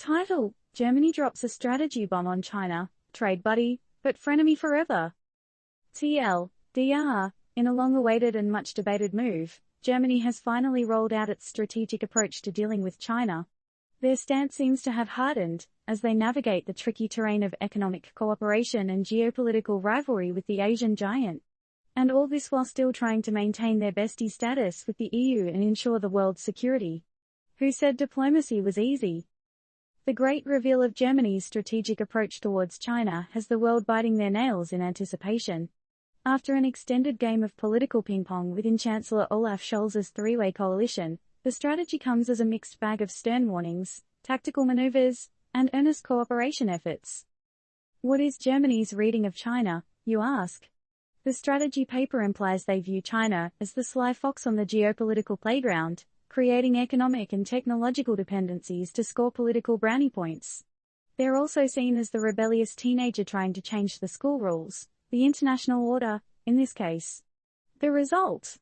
Title: Germany drops a strategy bomb on China, trade buddy, but frenemy forever. TLDR, in a long-awaited and much-debated move, Germany has finally rolled out its strategic approach to dealing with China. Their stance seems to have hardened, as they navigate the tricky terrain of economic cooperation and geopolitical rivalry with the Asian giant. And all this while still trying to maintain their bestie status with the EU and ensure the world's security. Who said diplomacy was easy? The great reveal of Germany's strategic approach towards China has the world biting their nails in anticipation. After an extended game of political ping-pong within Chancellor Olaf Scholz's three-way coalition, the strategy comes as a mixed bag of stern warnings, tactical maneuvers, and earnest cooperation efforts. What is Germany's reading of China, you ask? The strategy paper implies they view China as the sly fox on the geopolitical playground, creating economic and technological dependencies to score political brownie points. They're also seen as the rebellious teenager trying to change the school rules, the international order, in this case. The result?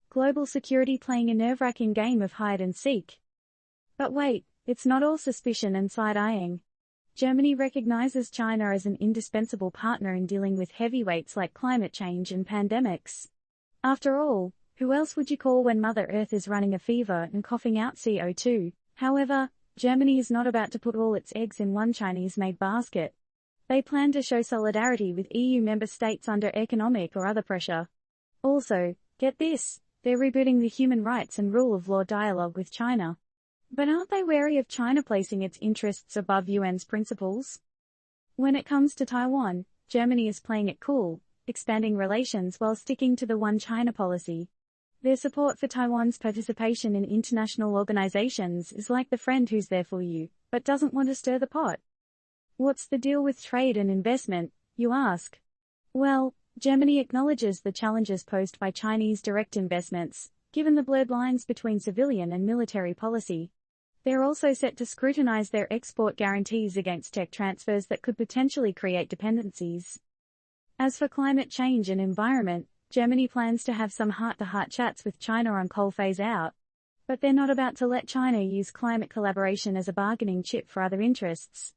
Global security playing a nerve-wracking game of hide and seek. But wait, it's not all suspicion and side-eyeing. Germany recognizes China as an indispensable partner in dealing with heavyweights like climate change and pandemics. After all, who else would you call when Mother Earth is running a fever and coughing out CO2? However, Germany is not about to put all its eggs in one Chinese-made basket. They plan to show solidarity with EU member states under economic or other pressure. Also, get this, they're rebooting the human rights and rule of law dialogue with China. But aren't they wary of China placing its interests above UN's principles? When it comes to Taiwan, Germany is playing it cool, expanding relations while sticking to the One China policy. Their support for Taiwan's participation in international organizations is like the friend who's there for you, but doesn't want to stir the pot. What's the deal with trade and investment, you ask? Well, Germany acknowledges the challenges posed by Chinese direct investments, given the blurred lines between civilian and military policy. They're also set to scrutinize their export guarantees against tech transfers that could potentially create dependencies. As for climate change and environment, Germany plans to have some heart-to-heart chats with China on coal phase-out. But they're not about to let China use climate collaboration as a bargaining chip for other interests.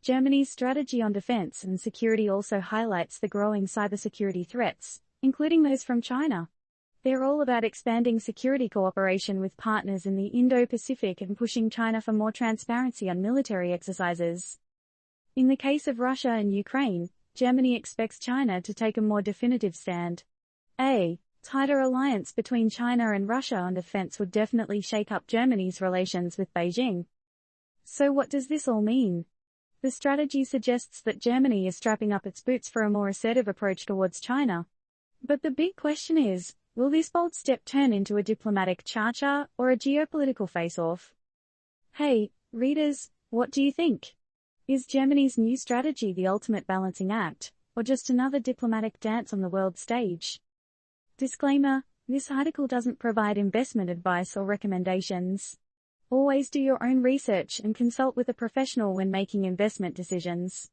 Germany's strategy on defense and security also highlights the growing cybersecurity threats, including those from China. They're all about expanding security cooperation with partners in the Indo-Pacific and pushing China for more transparency on military exercises. In the case of Russia and Ukraine, Germany expects China to take a more definitive stand. A tighter alliance between China and Russia on defense would definitely shake up Germany's relations with Beijing. So what does this all mean? The strategy suggests that Germany is strapping up its boots for a more assertive approach towards China. But the big question is, will this bold step turn into a diplomatic cha-cha or a geopolitical face-off? Hey, readers, what do you think? Is Germany's new strategy the ultimate balancing act, or just another diplomatic dance on the world stage? Disclaimer, this article doesn't provide investment advice or recommendations. Always do your own research and consult with a professional when making investment decisions.